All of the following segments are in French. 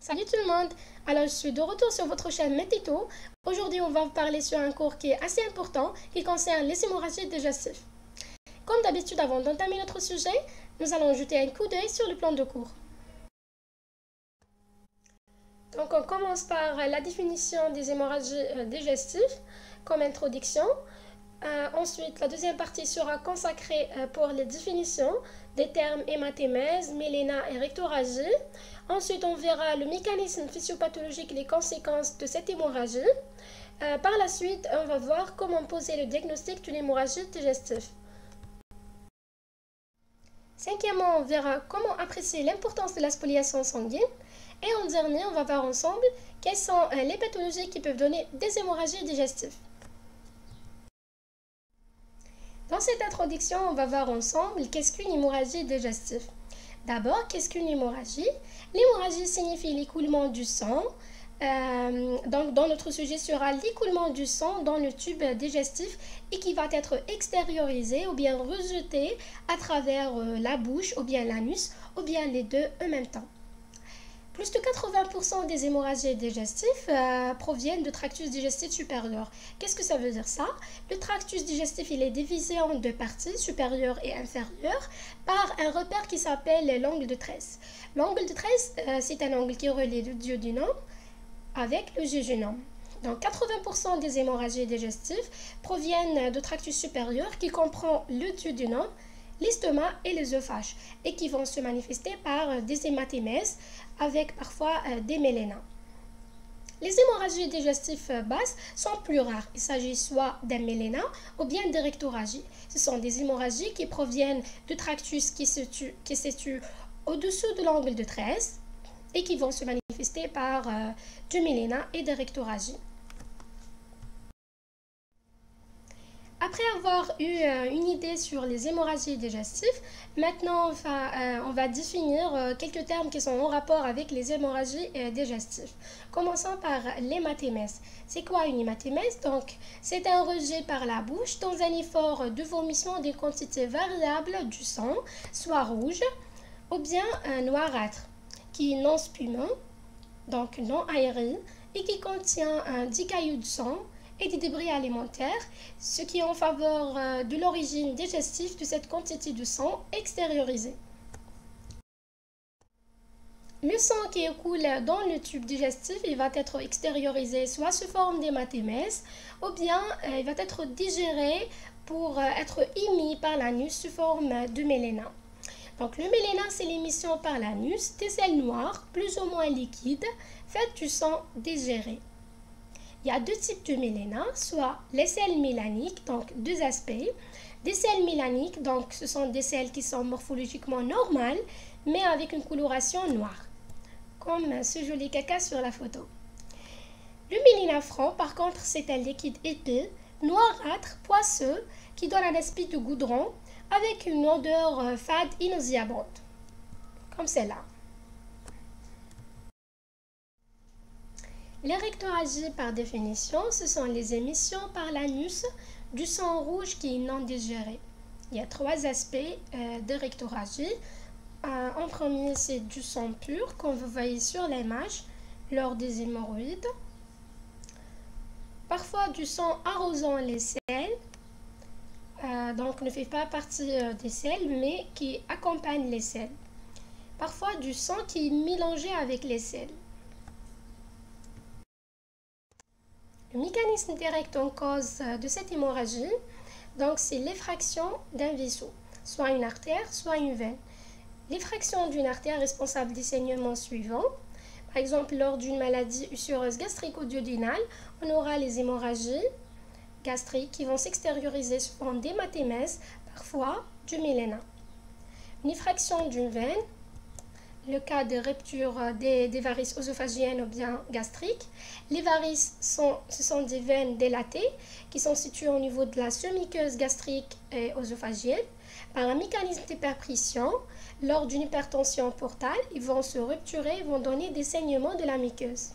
Salut tout le monde! Alors je suis de retour sur votre chaîne Métito. Aujourd'hui on va vous parler sur un cours qui est assez important qui concerne les hémorragies digestives. Comme d'habitude avant d'entamer notre sujet, nous allons jeter un coup d'œil sur le plan de cours. Donc on commence par la définition des hémorragies digestives comme introduction. Ensuite, la deuxième partie sera consacrée pour les définitions des termes hématémèse, méléna et rectorragie. Ensuite, on verra le mécanisme physiopathologique et les conséquences de cette hémorragie. Par la suite, on va voir comment poser le diagnostic d'une hémorragie digestive. Cinquièmement, on verra comment apprécier l'importance de la spoliation sanguine. Et en dernier, on va voir ensemble quelles sont les pathologies qui peuvent donner des hémorragies digestives. Dans cette introduction, on va voir ensemble qu'est-ce qu'une hémorragie digestive. D'abord, qu'est-ce qu'une hémorragie? L'hémorragie signifie l'écoulement du sang. Donc, dans notre sujet sera l'écoulement du sang dans le tube digestif et qui va être extériorisé ou bien rejeté à travers la bouche ou bien l'anus ou bien les deux en même temps. Plus de 80% des hémorragies digestives proviennent de tractus digestif supérieur. Qu'est-ce que ça veut dire ça? Le tractus digestif il est divisé en deux parties, supérieure et inférieure, par un repère qui s'appelle l'angle de tresse. L'angle de tresse, c'est un angle qui relie le duodénum avec le jéjunum. Donc 80% des hémorragies digestives proviennent de tractus supérieur qui comprend le duodénum, l'estomac et l'œsophage et qui vont se manifester par des hématémèses avec parfois des mélénas. Les hémorragies digestives basses sont plus rares. Il s'agit soit d'un méléna ou bien de rectorragie. Ce sont des hémorragies qui proviennent de tractus qui se situe au-dessous de l'angle de tresse et qui vont se manifester par du méléna et de rectorragie. Après avoir eu une idée sur les hémorragies digestives, maintenant on va définir quelques termes qui sont en rapport avec les hémorragies digestives. Commençons par l'hématémèse. C'est quoi une hématémèse? Donc, c'est un rejet par la bouche dans un effort de vomissement d'une quantité variable du sang, soit rouge ou bien noirâtre, qui est non spumeux, donc non aéré, et qui contient 10 cailloux de sang et des débris alimentaires, ce qui est en faveur de l'origine digestive de cette quantité de sang extériorisée. Le sang qui écoule dans le tube digestif, il va être extériorisé soit sous forme d'hématémèse ou bien il va être digéré pour être émis par l'anus sous forme de méléna. Donc le méléna, c'est l'émission par l'anus des selles noires, plus ou moins liquides, faites du sang digéré. Il y a deux types de méléna, soit les selles mélaniques, donc deux aspects. Des selles mélaniques, donc ce sont des selles qui sont morphologiquement normales, mais avec une coloration noire, comme ce joli caca sur la photo. Le méléna franc, par contre, c'est un liquide épais, noirâtre, poisseux, qui donne un aspect de goudron, avec une odeur fade et nauséabonde, comme celle-là. Les rectorragies, par définition, ce sont les émissions par l'anus du sang rouge qui est non digéré. Il y a trois aspects de rectorragie. En premier, c'est du sang pur, comme vous voyez sur l'image, lors des hémorroïdes. Parfois, du sang arrosant les selles, donc ne fait pas partie des selles, mais qui accompagne les selles. Parfois, du sang qui est mélangé avec les selles. Le mécanisme direct en cause de cette hémorragie, donc c'est l'effraction d'un vaisseau, soit une artère, soit une veine. L'effraction d'une artère est responsable des saignements suivants. Par exemple, lors d'une maladie ulcéreuse gastrico-duodénale, on aura les hémorragies gastriques qui vont s'extérioriser sous forme d'hématémèse, parfois du méléna. Une effraction d'une veine, le cas de rupture des varices œsophagiennes ou bien gastriques. Les varices, ce sont des veines dilatées qui sont situées au niveau de la semi-muqueuse gastrique et œsophagienne. Par un mécanisme d'hyperpression, lors d'une hypertension portale, ils vont se rupturer et vont donner des saignements de la muqueuse.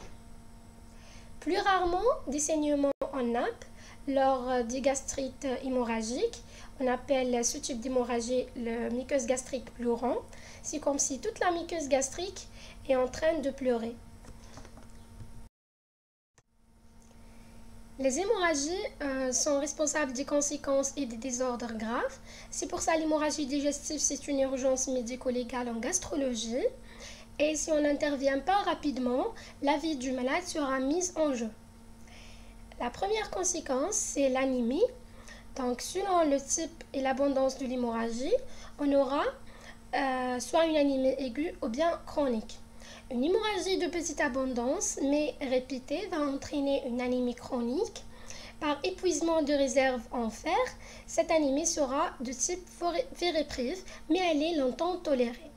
Plus rarement, des saignements en nappe lors des gastrites hémorragiques. On appelle ce type d'hémorragie le muqueuse gastrique pleurant. C'est comme si toute la muqueuse gastrique est en train de pleurer. Les hémorragies sont responsables des conséquences et des désordres graves. C'est pour ça l'hémorragie digestive, c'est une urgence médico-légale en gastrologie. Et si on n'intervient pas rapidement, la vie du malade sera mise en jeu. La première conséquence, c'est l'anémie. Donc, selon le type et l'abondance de l'hémorragie, on aura soit une anémie aiguë ou bien chronique. Une hémorragie de petite abondance, mais répétée, va entraîner une anémie chronique. Par épuisement de réserves en fer, cette anémie sera de type ferriprive, mais elle est longtemps tolérée.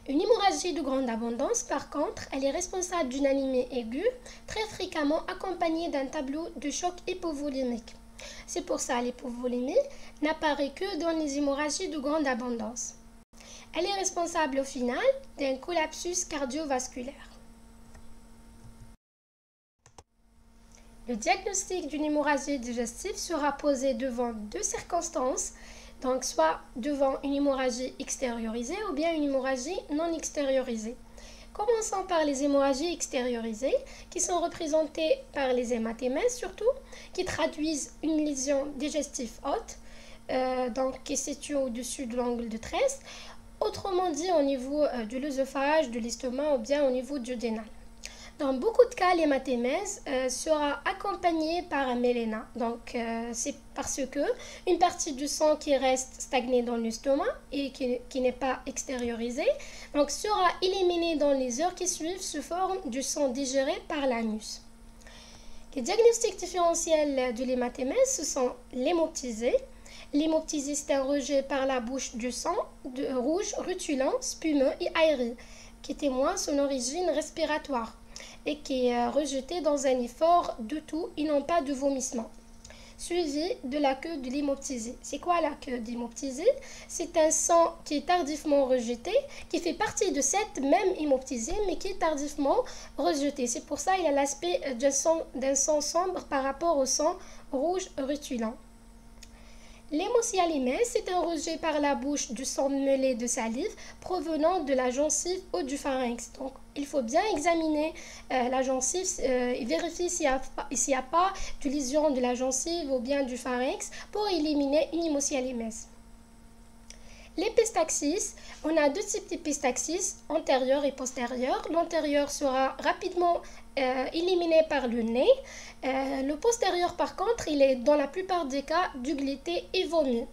Une hémorragie de grande abondance, par contre, elle est responsable d'une anémie aiguë, très fréquemment accompagnée d'un tableau de choc hypovolémique. C'est pour ça que l'hypovolémie n'apparaît que dans les hémorragies de grande abondance. Elle est responsable au final d'un collapsus cardiovasculaire. Le diagnostic d'une hémorragie digestive sera posé devant deux circonstances, donc soit devant une hémorragie extériorisée ou bien une hémorragie non extériorisée. Commençons par les hémorragies extériorisées, qui sont représentées par les hématémèses surtout, qui traduisent une lésion digestive haute, donc qui est située au-dessus de l'angle de tresse, autrement dit au niveau de l'œsophage, de l'estomac ou bien au niveau duodénal. Dans beaucoup de cas, l'hématémèse sera accompagnée par un méléna. Donc, c'est parce que une partie du sang qui reste stagnée dans l'estomac et qui n'est pas extériorisée, donc sera éliminée dans les heures qui suivent sous forme du sang digéré par l'anus. Les diagnostics différentiels de l'hématémèse, ce sont l'hémoptysie. L'hémoptysie, c'est un rejet par la bouche du sang rouge, rutilant, spumeux et aéré, qui témoigne son origine respiratoire et qui est rejeté dans un effort de toux et non pas de vomissement, suivi de la queue de l'hémoptysie. C'est quoi la queue d'hémoptysie? C'est un sang qui est tardivement rejeté, qui fait partie de cette même hémoptysie, mais qui est tardivement rejeté. C'est pour ça qu'il a l'aspect d'un sang sombre par rapport au sang rouge rutilant. L'hémocyalémèse, c'est un rejet par la bouche du sang mêlé de salive provenant de la gencive ou du pharynx. Donc, il faut bien examiner la gencive et vérifier s'il n'y a pas de lésion de la gencive ou bien du pharynx pour éliminer une hémocyalémèse. L'épistaxis, on a deux types d'épistaxis, antérieure et postérieure. L'antérieur sera rapidement éliminé par le nez. Le postérieur, par contre, il est dans la plupart des cas duglété et vomi.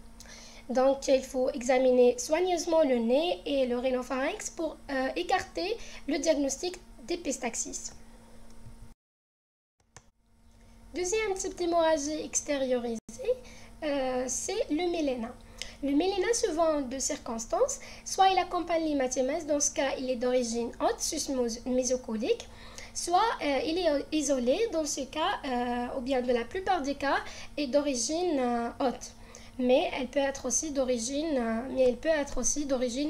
Donc, il faut examiner soigneusement le nez et le rhinopharynx pour écarter le diagnostic d'épistaxis. Deuxième type d'hémorragie extériorisée, c'est le méléna. Le méléna se vend en deux circonstances, soit il accompagne l'hématémèse, dans ce cas il est d'origine haute, susmose mésocolique, soit il est isolé, dans ce cas, ou bien de la plupart des cas, est d'origine haute, mais elle peut être aussi d'origine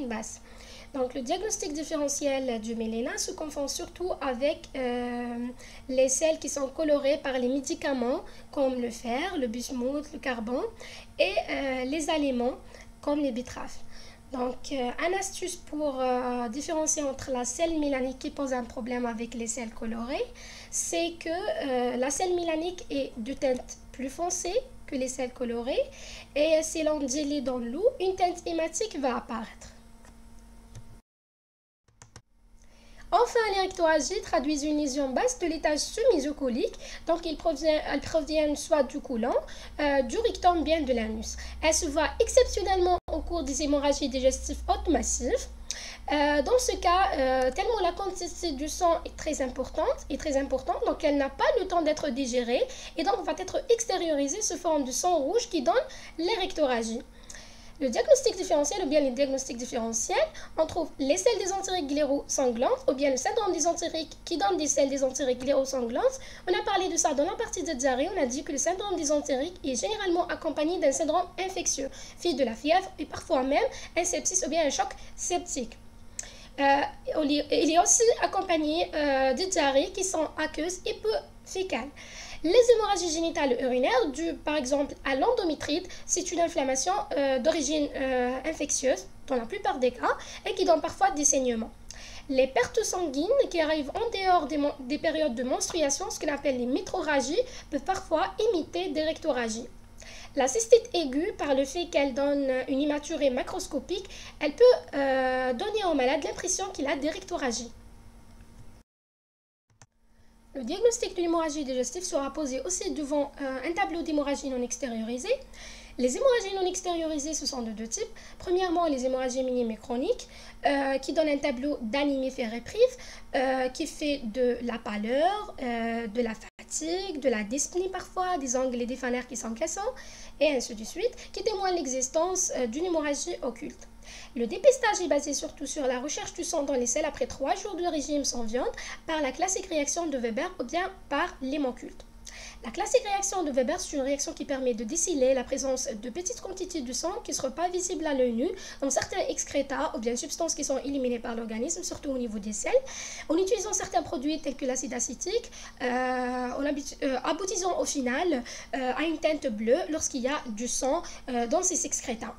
basse. Donc le diagnostic différentiel du méléna se confond surtout avec les selles qui sont colorées par les médicaments comme le fer, le bismuth, le carbone et les aliments comme les betteraves. Donc une astuce pour différencier entre la selle mélanique qui pose un problème avec les selles colorées, c'est que la selle mélanique est de teinte plus foncée que les selles colorées et si l'on dilue dans l'eau, une teinte hématique va apparaître. Enfin, les rectorragies traduisent une lésion basse de l'étage sous-mésocolique, donc elles proviennent soit du côlon, du rectum, bien de l'anus. Elles se voient exceptionnellement au cours des hémorragies digestives hautes massives. Dans ce cas, tellement la quantité du sang est très importante, donc elle n'a pas le temps d'être digérée et donc va être extériorisée sous forme de sang rouge qui donne les rectorragies. Le diagnostic différentiel ou bien les diagnostics différentiels, on trouve les selles désentériques gléro-sanglantes ou bien le syndrome désentérique qui donne des selles désentériques gléro-sanglantes. On a parlé de ça dans la partie de diarrhée. On a dit que le syndrome désentérique est généralement accompagné d'un syndrome infectieux, fait de la fièvre et parfois même un sepsis ou bien un choc septique. Il est aussi accompagné de diarrhées qui sont aqueuses et peu fécales. Les hémorragies génitales urinaires dues par exemple à l'endométrite, c'est une inflammation d'origine infectieuse dans la plupart des cas et qui donne parfois des saignements. Les pertes sanguines qui arrivent en dehors des périodes de menstruation, ce qu'on appelle les métrorragies, peuvent parfois imiter des rectorragies. La cystite aiguë, par le fait qu'elle donne une immaturité macroscopique, elle peut donner au malade l'impression qu'il a des rectorragies. Le diagnostic de l'hémorragie digestive sera posé aussi devant un tableau d'hémorragie non extériorisée. Les hémorragies non extériorisées, ce sont de deux types. Premièrement, les hémorragies minimes et chroniques, qui donnent un tableau d'anémie ferriprive, qui fait de la pâleur, de la fatigue, de la dyspnée parfois, des ongles et des fanères qui sont cassants, et ainsi de suite, qui témoignent l'existence d'une hémorragie occulte. Le dépistage est basé surtout sur la recherche du sang dans les selles après 3 jours de régime sans viande par la classique réaction de Weber ou bien par l'hémoculte. La classique réaction de Weber, c'est une réaction qui permet de déceler la présence de petites quantités de sang qui ne seront pas visibles à l'œil nu dans certains excrétas ou bien substances qui sont éliminées par l'organisme, surtout au niveau des selles, en utilisant certains produits tels que l'acide acétique, aboutissant au final à une teinte bleue lorsqu'il y a du sang dans ces excrétas.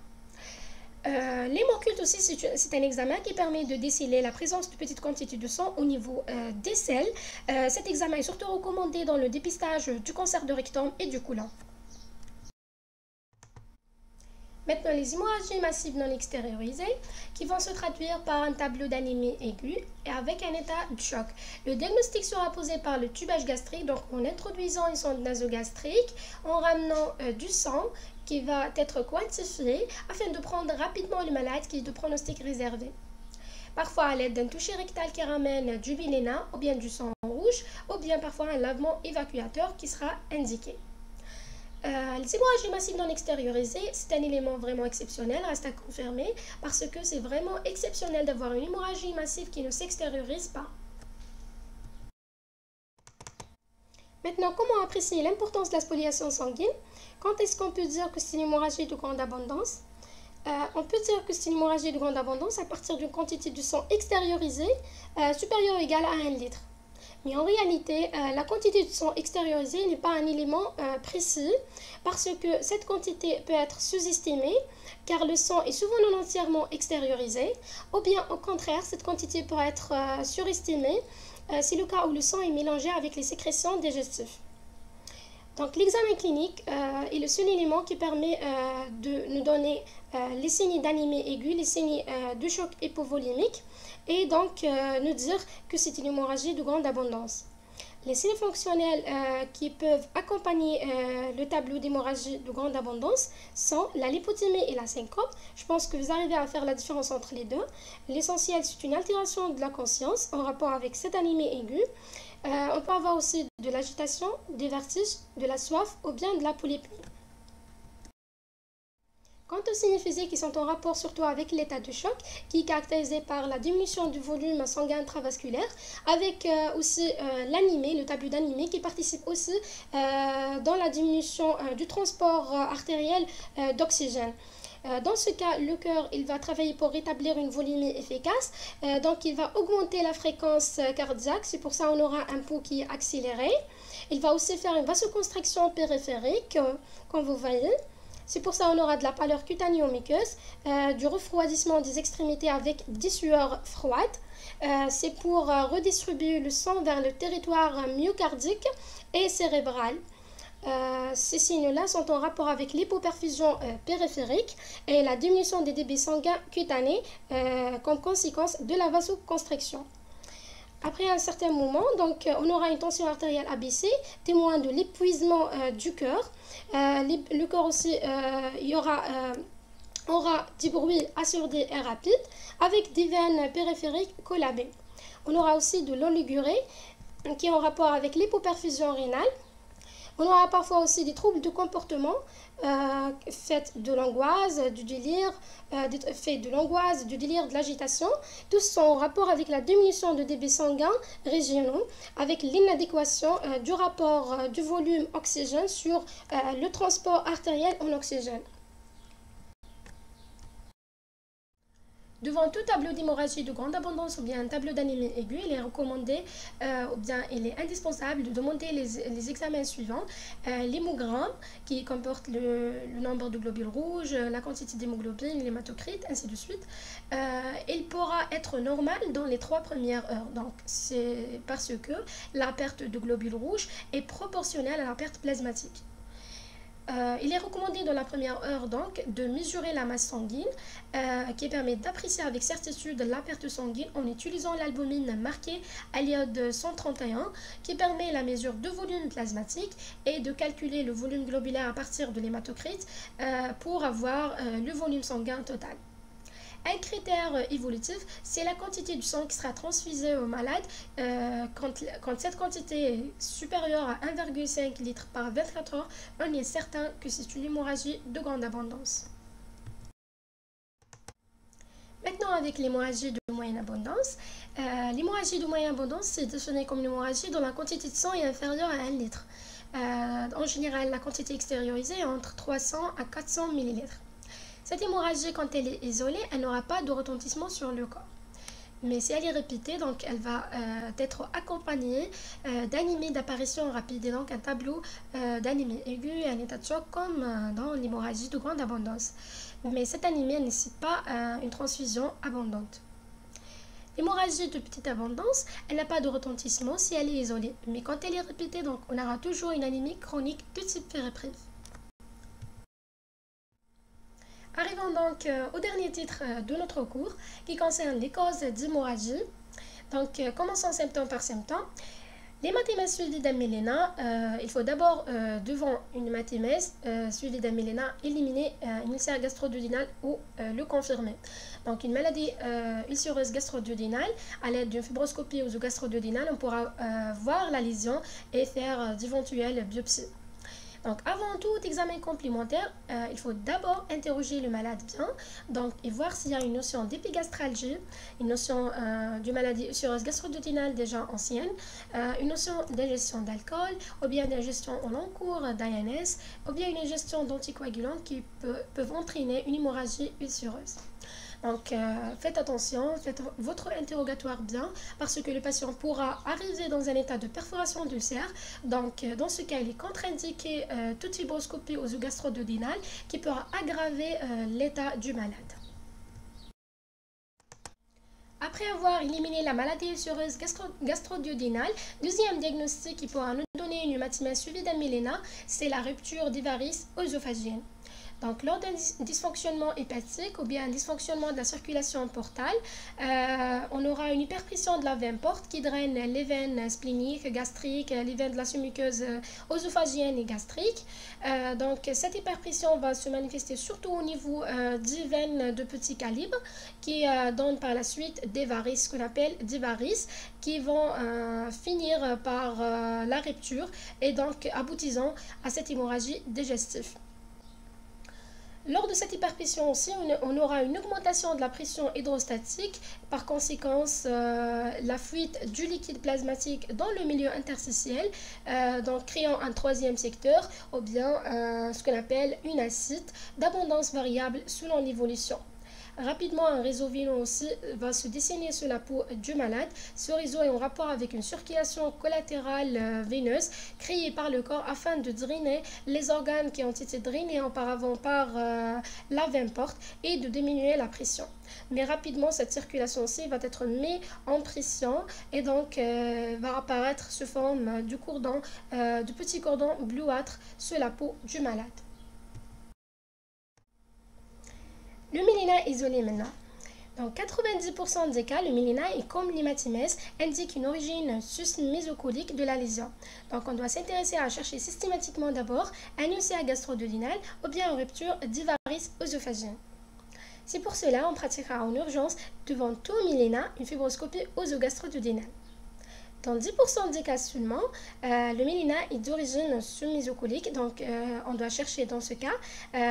L'hémoculte aussi, c'est un examen qui permet de déceler la présence de petites quantités de sang au niveau des selles. Cet examen est surtout recommandé dans le dépistage du cancer de rectum et du côlon. Maintenant, les hémorragies massives non extériorisées qui vont se traduire par un tableau d'anémie aiguë et avec un état de choc. Le diagnostic sera posé par le tubage gastrique, donc en introduisant une sonde nasogastrique, en ramenant du sang qui va être quantifié afin de prendre rapidement le malade qui est de pronostic réservé. Parfois à l'aide d'un toucher rectal qui ramène du biléna ou bien du sang rouge ou bien parfois un lavement évacuateur qui sera indiqué. Les hémorragies massives non extériorisées, c'est un élément vraiment exceptionnel, reste à confirmer, parce que c'est vraiment exceptionnel d'avoir une hémorragie massive qui ne s'extériorise pas. Maintenant, comment apprécier l'importance de la spoliation sanguine? Quand est-ce qu'on peut dire que c'est une hémorragie de grande abondance? On peut dire que c'est une hémorragie de grande abondance à partir d'une quantité de sang extériorisée supérieure ou égale à 1 litre. Mais en réalité, la quantité de sang extériorisé n'est pas un élément précis parce que cette quantité peut être sous-estimée car le sang est souvent non entièrement extériorisé ou bien au contraire, cette quantité peut être surestimée. C'est le cas où le sang est mélangé avec les sécrétions digestives. Donc l'examen clinique est le seul élément qui permet de nous donner les signes d'anémie aiguë, les signes de choc hypovolimique et donc nous dire que c'est une hémorragie de grande abondance. Les signes fonctionnels qui peuvent accompagner le tableau d'hémorragie de grande abondance sont la lipothymie et la syncope. Je pense que vous arrivez à faire la différence entre les deux. L'essentiel, c'est une altération de la conscience en rapport avec cette anémie aiguë. On peut avoir aussi de l'agitation, des vertiges, de la soif ou bien de la polypnie. Quant aux signes physiques qui sont en rapport surtout avec l'état de choc, qui est caractérisé par la diminution du volume sanguin intravasculaire, avec aussi l'anémie, le tableau d'anémie qui participe aussi dans la diminution du transport artériel d'oxygène. Dans ce cas, le cœur il va travailler pour rétablir une volémie efficace, donc il va augmenter la fréquence cardiaque, c'est pour ça qu'on aura un pouls qui est accéléré. Il va aussi faire une vasoconstriction périphérique, comme vous voyez. C'est pour ça qu'on aura de la pâleur cutanée ou muqueuse, du refroidissement des extrémités avec des sueurs froides. C'est pour redistribuer le sang vers le territoire myocardique et cérébral. Ces signes-là sont en rapport avec l'hypoperfusion périphérique et la diminution des débits sanguins cutanés comme conséquence de la vasoconstriction. Après un certain moment, donc, on aura une tension artérielle abaissée, témoin de l'épuisement du cœur. Le cœur aussi, il y aura du bruit assourdi et rapide, avec des veines périphériques collabées. On aura aussi de l'oligurée, qui est en rapport avec l'hypoperfusion rénale. On aura parfois aussi des troubles de comportement faits de l'angoisse, du délire, de l'agitation. Tous sont en rapport avec la diminution de débits sanguins régionaux, avec l'inadéquation du rapport du volume oxygène sur le transport artériel en oxygène. Devant tout tableau d'hémorragie de grande abondance ou bien un tableau d'anémie aiguë, il est recommandé ou bien il est indispensable de demander les examens suivants. L'hémogramme qui comporte le nombre de globules rouges, la quantité d'hémoglobine, l'hématocrit, ainsi de suite. Il pourra être normal dans les 3 premières heures. Donc c'est parce que la perte de globules rouges est proportionnelle à la perte plasmatique. Il est recommandé dans la première heure donc de mesurer la masse sanguine qui permet d'apprécier avec certitude la perte sanguine en utilisant l'albumine marquée à l'iode 131 qui permet la mesure de volume plasmatique et de calculer le volume globulaire à partir de l'hématocrit pour avoir le volume sanguin total. Un critère évolutif, c'est la quantité du sang qui sera transfusée au malade. Quand cette quantité est supérieure à 1,5 litre par 24 heures, on est certain que c'est une hémorragie de grande abondance. Maintenant, avec l'hémorragie de moyenne abondance, l'hémorragie de moyenne abondance, c'est défini comme une hémorragie dont la quantité de sang est inférieure à 1 litre. En général, la quantité extériorisée est entre 300 à 400 millilitres. Cette hémorragie, quand elle est isolée, elle n'aura pas de retentissement sur le corps. Mais si elle est répétée, donc elle va être accompagnée d'anémie d'apparition rapide et donc un tableau d'anémie aiguë et un état de choc comme dans l'hémorragie de grande abondance. Mais cette anémie ne nécessite pas une transfusion abondante. L'hémorragie de petite abondance, elle n'a pas de retentissement si elle est isolée. Mais quand elle est répétée, donc on aura toujours une anémie chronique de type fériprive. Arrivons donc au dernier titre de notre cours qui concerne les causes d'hémorragie. Donc, commençons symptôme par symptôme. L'hématémèse suivie d'un méléna, il faut d'abord, devant une hématémèse suivie d'un méléna, éliminer une ulcère gastro-duodénale ou le confirmer. Donc, une maladie ulcéreuse gastro-duodénale, à l'aide d'une fibroscopie oso-gastro-duodénale, on pourra voir la lésion et faire d'éventuelles biopsies. Donc, avant tout examen complémentaire, il faut d'abord interroger le malade bien et voir s'il y a une notion d'épigastralgie, une notion de maladie ulcéreuse gastro-duodénale déjà ancienne, une notion d'ingestion d'alcool, ou bien d'ingestion en long cours d'ANS, ou bien une ingestion d'anticoagulants qui peuvent entraîner une hémorragie ulcéreuse. Donc, faites attention, faites votre interrogatoire bien parce que le patient pourra arriver dans un état de perforation d'ulcère. Donc, dans ce cas, il est contre-indiqué toute fibroscopie oso-gastro-duodénale qui pourra aggraver l'état du malade. Après avoir éliminé la maladie ulcéreuse gastro-duodénale, deuxième diagnostic qui pourra nous donner une hématémèse suivie d'un méléna, c'est la rupture des varices œsophagiennes. Donc, lors d'un dysfonctionnement hépatique ou bien un dysfonctionnement de la circulation portale, on aura une hyperpression de la veine porte qui draine les veines spléniques, gastriques, les veines de la sous-muqueuse œsophagienne et gastrique. Donc, cette hyperpression va se manifester surtout au niveau des veines de petit calibre qui donnent par la suite des varices, ce qu'on appelle des varices, qui vont finir par la rupture et donc aboutissant à cette hémorragie digestive. Lors de cette hyperpression aussi, on aura une augmentation de la pression hydrostatique, par conséquence la fuite du liquide plasmatique dans le milieu interstitiel, donc créant un troisième secteur ou bien ce qu'on appelle une ascite d'abondance variable selon l'évolution. Rapidement, un réseau veineux aussi va se dessiner sur la peau du malade. Ce réseau est en rapport avec une circulation collatérale veineuse créée par le corps afin de drainer les organes qui ont été drainés auparavant par la veine porte et de diminuer la pression. Mais rapidement, cette circulation-ci va être mise en pression et donc va apparaître sous forme de petits cordons bleuâtres sur la peau du malade. Le méléna isolé maintenant. Dans 90% des cas, le méléna est comme l'hématémèse, indique une origine sus-mésocolique de la lésion. Donc on doit s'intéresser à chercher systématiquement d'abord un ulcère gastro-duodénal ou bien une rupture des varices œsophagiennes. C'est pour cela qu'on pratiquera en urgence devant tout méléna une fibroscopie œsogastro-duodénale. Dans 10% des cas seulement, le méléna est d'origine sous-mésocolique, donc on doit chercher dans ce cas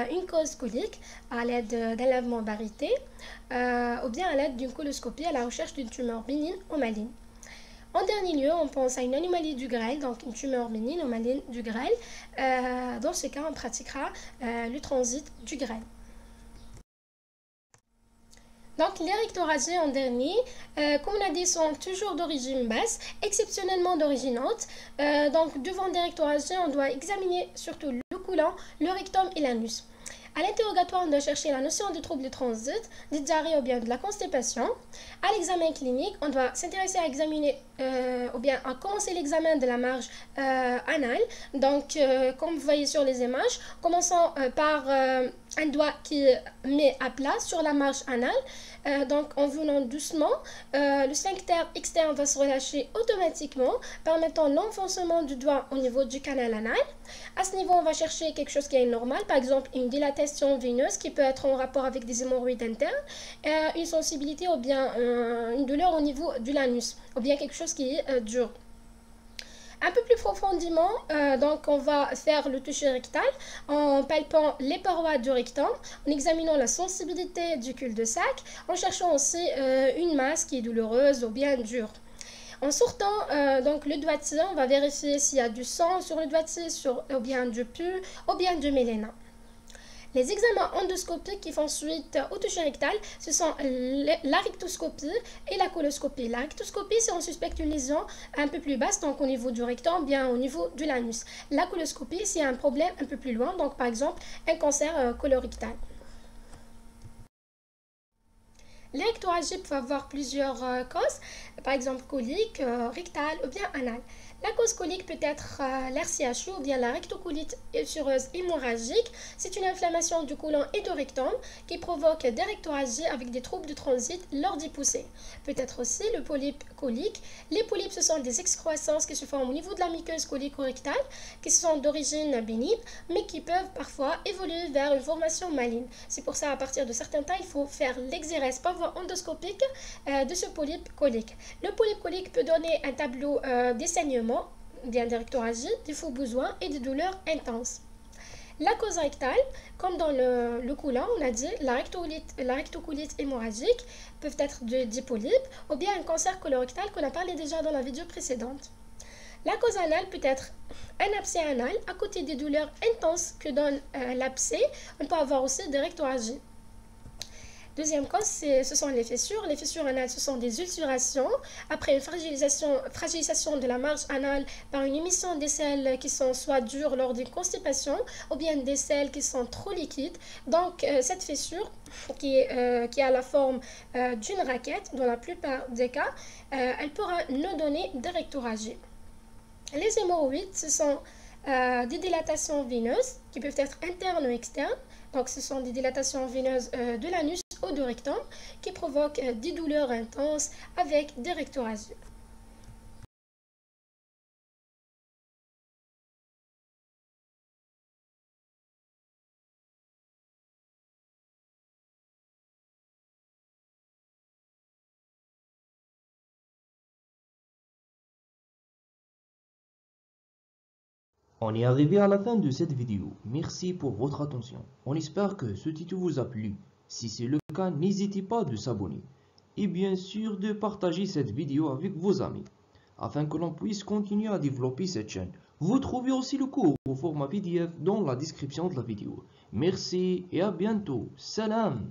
une cause colique à l'aide d'un lavement barité ou bien à l'aide d'une coloscopie à la recherche d'une tumeur bénigne ou maligne. En dernier lieu, on pense à une anomalie du grêle, donc une tumeur bénigne ou maligne du grêle. Dans ce cas, on pratiquera le transit du grêle. Donc les rectoragés en dernier, comme on a dit, sont toujours d'origine basse, exceptionnellement d'origine haute. Donc devant des rectoragés, on doit examiner surtout le côlon, le rectum et l'anus. À l'interrogatoire, on doit chercher la notion de trouble de transit, de diarrhée ou bien de la constipation. À l'examen clinique, on doit s'intéresser à examiner ou bien à commencer l'examen de la marge anale. Donc, comme vous voyez sur les images, commençons par un doigt qui met à plat sur la marge anale. Donc, en venant doucement, le sphincter externe va se relâcher automatiquement, permettant l'enfoncement du doigt au niveau du canal anal. À ce niveau, on va chercher quelque chose qui est normal, par exemple une dilatation veineuse qui peut être en rapport avec des hémorroïdes internes, une sensibilité ou bien une douleur au niveau de l'anus, ou bien quelque chose qui est dur. Un peu plus profondément, donc on va faire le toucher rectal en palpant les parois du rectum, en examinant la sensibilité du cul-de-sac, en cherchant aussi une masse qui est douloureuse ou bien dure. En sortant donc le doigtier, on va vérifier s'il y a du sang sur le doigtier, ou bien du pus, ou bien du mélénin. Les examens endoscopiques qui font suite au toucher rectal, ce sont la rectoscopie et la coloscopie. La rectoscopie, c'est on suspecte une lésion un peu plus basse, donc au niveau du rectum, bien au niveau de l'anus. La coloscopie, c'est un problème un peu plus loin, donc par exemple un cancer colorectal. Les rectoragies peuvent avoir plusieurs causes, par exemple colique, rectale ou bien anale. La cause colique peut être l'RCHO ou bien la rectocolite ulcéreuse hémorragique. C'est une inflammation du côlon et du rectum qui provoque des rectoragies avec des troubles de transit lors des poussées. Peut-être aussi le polype colique. Les polypes, ce sont des excroissances qui se forment au niveau de la muqueuse colico-rectale, qui sont d'origine bénigne, mais qui peuvent parfois évoluer vers une formation maligne. C'est pour ça, à partir de certains temps, il faut faire l'exérèse par voie endoscopique de ce polype colique. Le polype colique peut donner un tableau des saignements, bien des rectoragies, des faux besoins et des douleurs intenses. La cause rectale, comme dans le côlon, on a dit, la rectocolite hémorragique peuvent être des polypes ou bien un cancer colorectal qu'on a parlé déjà dans la vidéo précédente. La cause anale peut être un abcès anal à côté des douleurs intenses que donne l'abcès. On peut avoir aussi des rectoragies. Deuxième cause, ce sont les fissures. Les fissures anales, ce sont des ulcérations après une fragilisation de la marge anale par une émission des selles qui sont soit dures lors d'une constipation ou bien des selles qui sont trop liquides. Donc, cette fissure qui a la forme d'une raquette, dans la plupart des cas, elle pourra nous donner des rectoragies. Les hémorroïdes, ce sont des dilatations veineuses qui peuvent être internes ou externes. Donc, ce sont des dilatations veineuses de l'anus ou du rectum qui provoquent des douleurs intenses avec des rectoragies. On est arrivé à la fin de cette vidéo. Merci pour votre attention. On espère que ce tuto vous a plu. Si c'est le cas, n'hésitez pas de s'abonner. Et bien sûr de partager cette vidéo avec vos amis, afin que l'on puisse continuer à développer cette chaîne. Vous trouvez aussi le cours au format PDF dans la description de la vidéo. Merci et à bientôt. Salam!